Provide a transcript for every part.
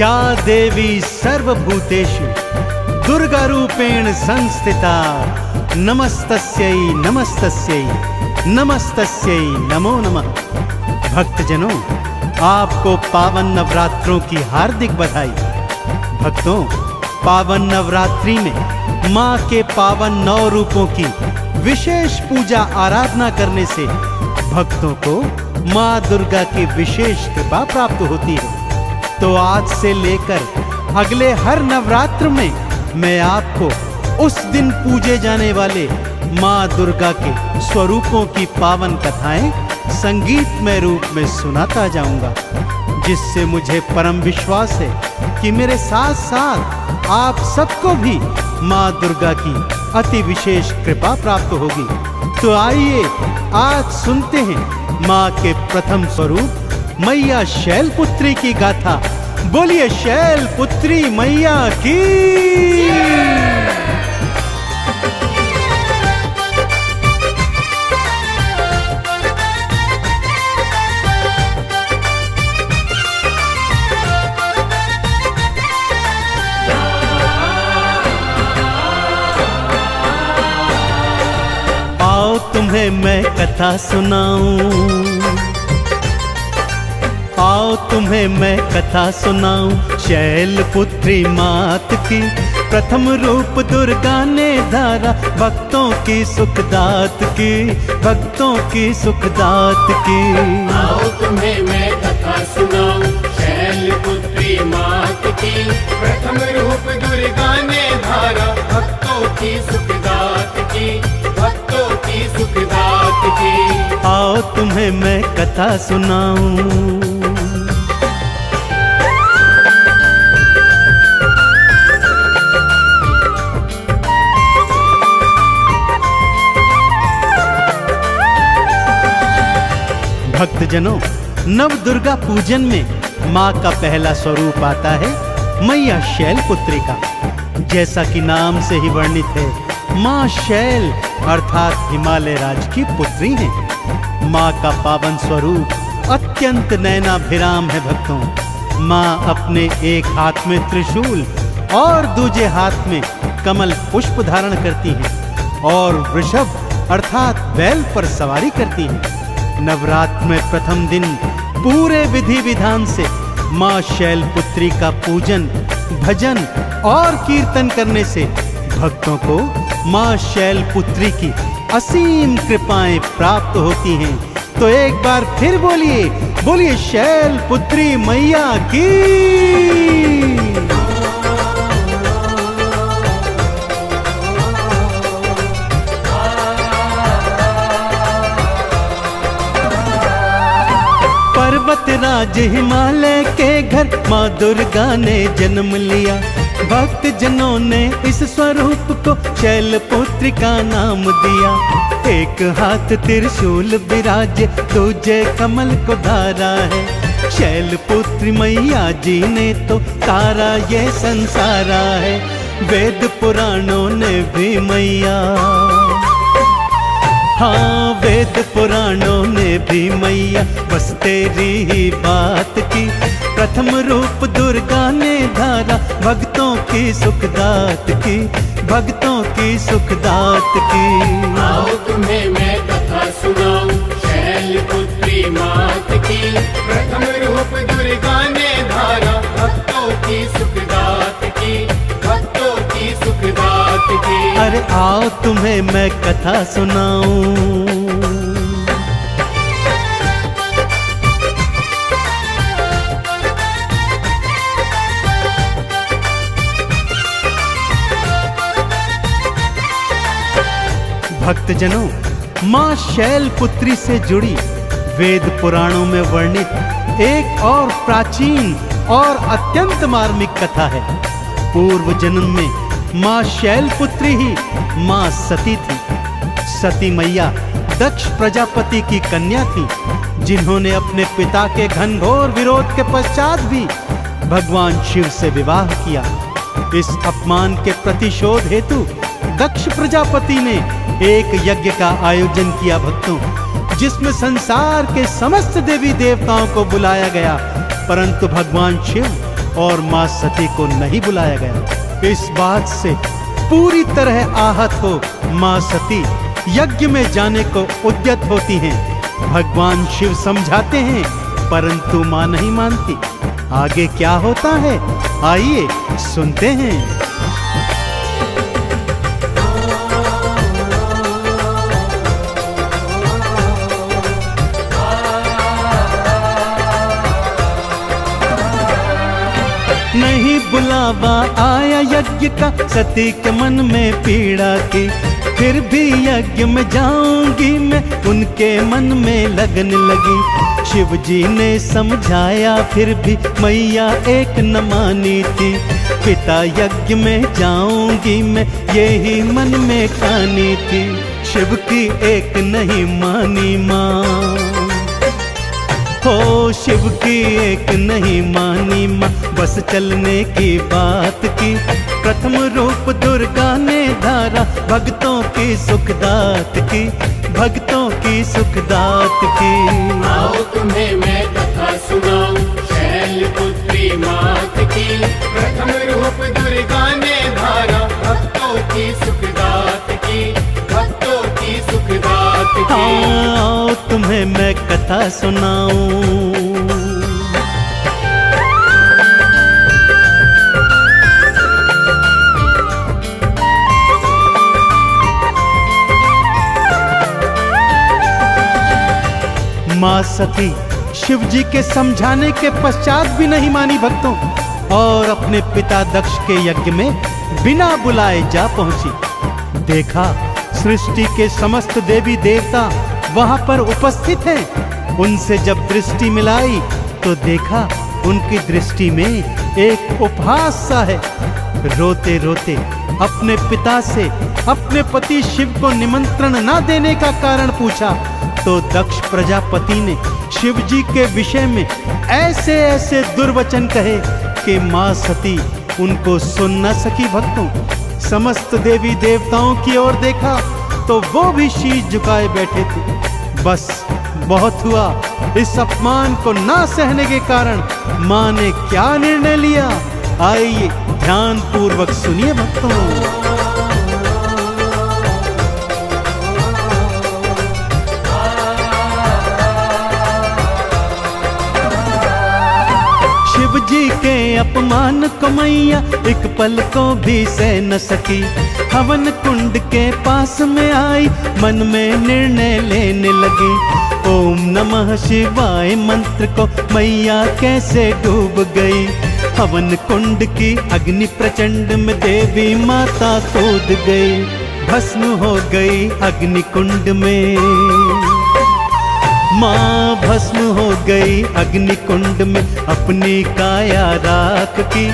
या देवी सर्वभूतेषु दुर्गा रूपेण संस्थिता नमस्तस्यै नमस्तस्यै नमस्तस्यै नमो नमः। भक्तजनों, आपको पावन नवरात्रों की हार्दिक बधाई। भक्तों, पावन नवरात्रि में माँ के पावन 9 रूपों की विशेष पूजा आराधना करने से भक्तों को माँ दुर्गा की विशेष कृपा प्राप्त होती है। तो आज से लेकर अगले हर नवरात्र में मैं आपको उस दिन पूजे जाने वाले माँ दुर्गा के स्वरूपों की पावन कथाएं संगीतमय रूप में सुनाता जाऊंगा, जिससे मुझे परम विश्वास है कि मेरे साथ साथ आप सबको भी माँ दुर्गा की अति विशेष कृपा प्राप्त होगी। तो आइए आज सुनते हैं माँ के प्रथम स्वरूप मैया शैलपुत्री की गाथा। बोलिए शैलपुत्री मैया की। आओ तुम्हें मैं कथा सुनाऊं, आओ तुम्हें मैं कथा सुनाऊं शैलपुत्री मात की। प्रथम रूप दुर्गा ने धारा भक्तों की सुखदात की, भक्तों की सुखदात की। आओ तुम्हें मैं कथा सुनाऊं शैलपुत्री मात की। प्रथम रूप दुर्गा ने धारा भक्तों की सुखदात की, भक्तों की सुखदात की। आओ तुम्हें मैं कथा सुनाऊं। भक्तजनों, नव दुर्गा पूजन में माँ का पहला स्वरूप आता है मैया शैलपुत्री का। जैसा कि नाम से ही वर्णित है, माँ शैल अर्थात हिमालय राज की पुत्री हैं। माँ का पावन स्वरूप अत्यंत नयनाभिराम है। भक्तों, माँ अपने एक हाथ में त्रिशूल और दूजे हाथ में कमल पुष्प धारण करती हैं और वृषभ अर्थात बैल पर सवारी करती हैं। नवरात्र में प्रथम दिन पूरे विधि विधान से माँ शैलपुत्री का पूजन, भजन और कीर्तन करने से भक्तों को माँ शैलपुत्री की असीम कृपाएं प्राप्त होती हैं। तो एक बार फिर बोलिए, बोलिए शैलपुत्री मैया की। पर्वत राज हिमालय के घर माँ दुर्गा ने जन्म लिया। भक्त जनों ने इस स्वरूप को शैलपुत्री का नाम दिया। एक हाथ त्रिशूल विराजे, दूजे कमल को धारा है। शैलपुत्री मैया जी ने तो तारा ये संसारा है। वेद पुराणों ने भी मैया, हाँ वेद पुराणों ने भी मैया बस तेरी ही बात की। प्रथम रूप दुर्गा ने धारा भक्तों की सुखदात की, भक्तों की सुखदात की। आओ तुम्हें मैं कथा सुनाऊं शैलपुत्री मात की। प्रथम रूप दुर्गा ने धारा भक्तों की सुखदात की, भक्तों की सुखदात की। अरे आओ तुम्हें मैं कथा सुनाऊं। भक्तजनों, माँ शैलपुत्री से जुड़ी वेद पुराणों में वर्णित एक और प्राचीन और अत्यंत मार्मिक कथा है। पूर्व जन्म में माँ शैलपुत्री ही माँ सती थी। सती मैया दक्ष प्रजापति की कन्या थी, जिन्होंने अपने पिता के घनघोर विरोध के पश्चात भी भगवान शिव से विवाह किया। इस अपमान के प्रतिशोध हेतु दक्ष प्रजापति ने एक यज्ञ का आयोजन किया भक्तों, जिसमें संसार के समस्त देवी देवताओं को बुलाया गया, परंतु भगवान शिव और मां सती को नहीं बुलाया गया। इस बात से पूरी तरह आहत हो मां सती यज्ञ में जाने को उद्यत होती हैं। भगवान शिव समझाते हैं, परंतु मां नहीं मानती। आगे क्या होता है, आइए सुनते हैं। नहीं बुलावा आया यज्ञ का, सती के मन में पीड़ा की। फिर भी यज्ञ में जाऊंगी मैं, उनके मन में लगन लगी। शिव जी ने समझाया फिर भी मैया एक न मानी थी। पिता यज्ञ में जाऊंगी मैं, यही मन में ठानी थी। शिव की एक नहीं मानी माँ, हो शिव की एक नहीं मानी माँ, बस चलने की बात की। प्रथम रूप दुर्गा ने धारा, भक्तों की सुखदात की, भक्तों की सुखदात की। आओ तुम्हें मैं कथा सुनाऊं, शैलपुत्री मात की। प्रथम रूप दुर्गा ने धारा, भक्तों की सुखदात की, भक्तों की सुखदात की। आओ तुम्हें मैं कथा सुनाऊं। मां सती शिव जी के समझाने के पश्चात भी नहीं मानी भक्तों, और अपने पिता दक्ष के यज्ञ में बिना बुलाए जा पहुंची। देखा सृष्टि के समस्त देवी देवता वहां पर उपस्थित हैं। उनसे जब दृष्टि मिलाई तो देखा उनकी दृष्टि में एक उपहास सा है। रोते रोते अपने पिता से अपने पति शिव को निमंत्रण न देने का कारण पूछा, तो दक्ष प्रजापति ने शिव जी के विषय में ऐसे ऐसे दुर्वचन कहे कि मां सती उनको सुन न सकी। भक्तों, समस्त देवी देवताओं की ओर देखा तो वो भी शीश झुकाए बैठे थे। बस बहुत हुआ, इस अपमान को ना सहने के कारण मां ने क्या निर्णय लिया, आइए ध्यान पूर्वक सुनिए भक्तों। शिव जी के अपमान को मैया एक पल को भी सह न सकी। हवन कुंड के पास में आई, मन में निर्णय लेने लगी। ओम नमः शिवाय मंत्र को मैया कैसे डूब गई। हवन कुंड की अग्नि प्रचंड में देवी माता कूद गई। भस्म हो गई अग्नि कुंड में माँ, भस्म हो गई अग्नि कुंड में अपनी काया राख की।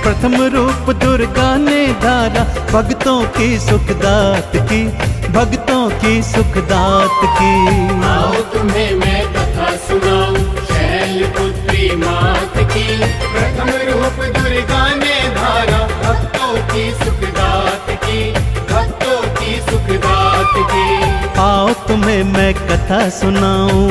प्रथम रूप दुर्गा ने धारा, भक्तों की सुखदात की, भक्तों की सुखदात की। आओ तुम्हें मैं कथा सुनाऊं, शैलपुत्री मात की। प्रथम रूप दुर्गा ने धारा, भक्तों की सुखदात की, भक्तों की सुखदात की। आओ तुम्हें मैं कथा सुनाऊं।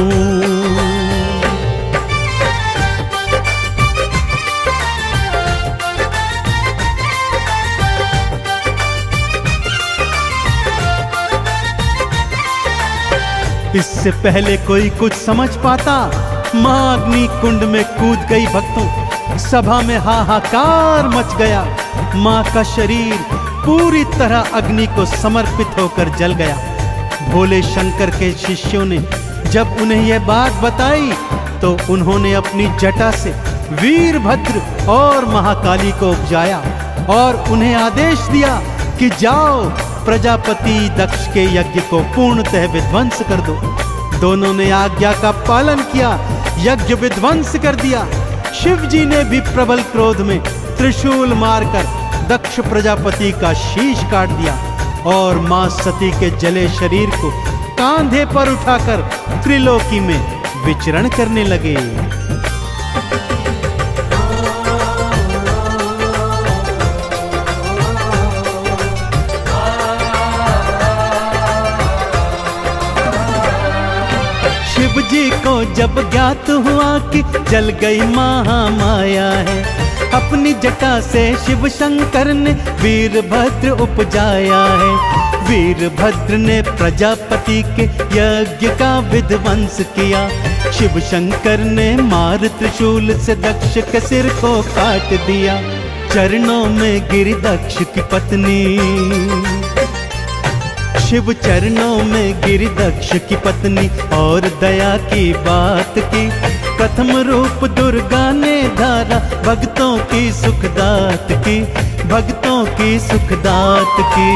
इससे पहले कोई कुछ समझ पाता, मां अग्नि कुंड में कूद गई। भक्तों, सभा में हाहाकार मच गया। मां का शरीर पूरी तरह अग्नि को समर्पित होकर जल गया। भोले शंकर के शिष्यों ने जब उन्हें यह बात बताई तो उन्होंने अपनी जटा से वीरभद्र और महाकाली को उपजाया और उन्हें आदेश दिया कि जाओ प्रजापति दक्ष के यज्ञ को पूर्णतः विध्वंस कर दो। दोनों ने आज्ञा का पालन किया, यज्ञ विध्वंस कर दिया। शिव जी ने भी प्रबल क्रोध में त्रिशूल मारकर दक्ष प्रजापति का शीश काट दिया और मां सती के जले शरीर को कांधे पर उठाकर त्रिलोकी में विचरण करने लगे। शिव जी को जब ज्ञात हुआ कि जल गई महामाया है, अपनी जटा से शिव शंकर ने वीरभद्र उपजाया है। वीरभद्र ने प्रजापति के यज्ञ का विध्वंस किया। शिव शंकर ने मार त्रिशूल से दक्ष के सिर को काट दिया। चरणों में गिरी दक्ष की पत्नी, शिव चरणों में गिरी दक्ष की पत्नी और दया की बात की। प्रथम रूप दुर्गा ने धारा भक्तों की सुखदात की, भक्तों की सुखदात की।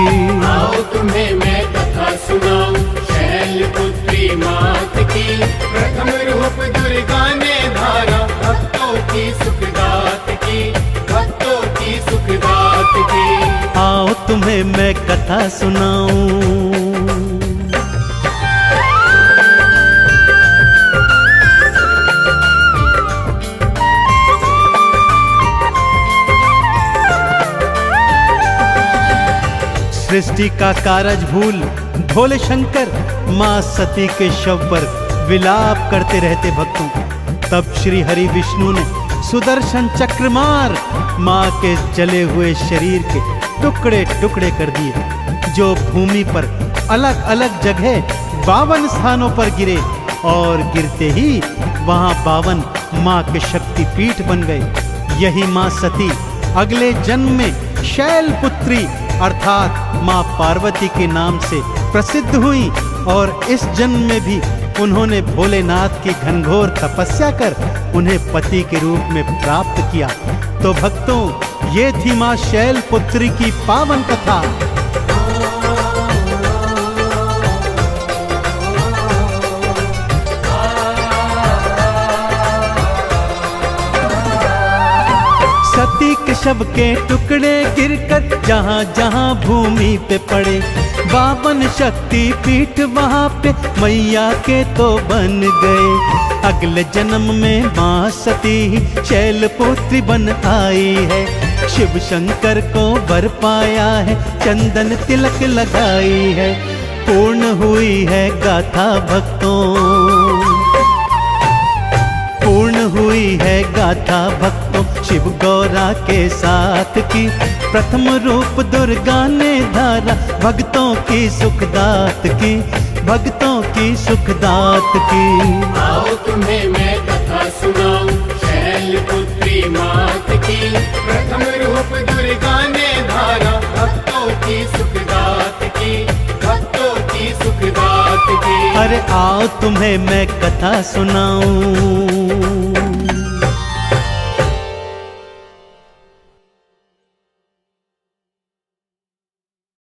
आओ तुम्हें मैं कथा सुनाऊं शैलपुत्री मात की। प्रथम रूप दुर्गा ने धारा भक्तों की सुखदात की, भक्तों की सुखदात की। आओ तुम्हें मैं कथा सुनाऊं। सृष्टि का कारज भूल भोले शंकर मां सती के शव पर विलाप करते रहते भक्तों। तब श्री हरि विष्णु ने सुदर्शन चक्र मार मां के जले हुए शरीर के टुकड़े टुकड़े कर दिए, जो भूमि पर अलग अलग जगह 52 स्थानों पर गिरे और गिरते ही वहां 52 मां के शक्ति पीठ बन गए। यही मां सती अगले जन्म में शैलपुत्री अर्थात मां पार्वती के नाम से प्रसिद्ध हुई और इस जन्म में भी उन्होंने भोलेनाथ की घनघोर तपस्या कर उन्हें पति के रूप में प्राप्त किया। तो भक्तों, ये थी मां शैलपुत्री की पावन कथा। सती के शव के टुकड़े गिरकर जहाँ जहाँ भूमि पे पड़े, 52 शक्ति पीठ वहाँ पे मैया के तो बन गए। अगले जन्म में माँ सती ही शैलपुत्री बन आई है। शिव शंकर को वर पाया है, चंदन तिलक लगाई है। पूर्ण हुई है गाथा भक्तों, पूर्ण हुई है गाथा भक्तों शिव गौरा के साथ की। प्रथम रूप दुर्गा ने धारा भक्तों की सुखदात की, भक्तों की सुखदात की। आओ तुम्हें मैं कथा सुनाऊं शैलपुत्री मात की। प्रथम रूप दुर्गा ने धारा भक्तों की सुखदात की, भक्तों की सुखदात की। अरे आओ तुम्हें मैं कथा सुनाऊं।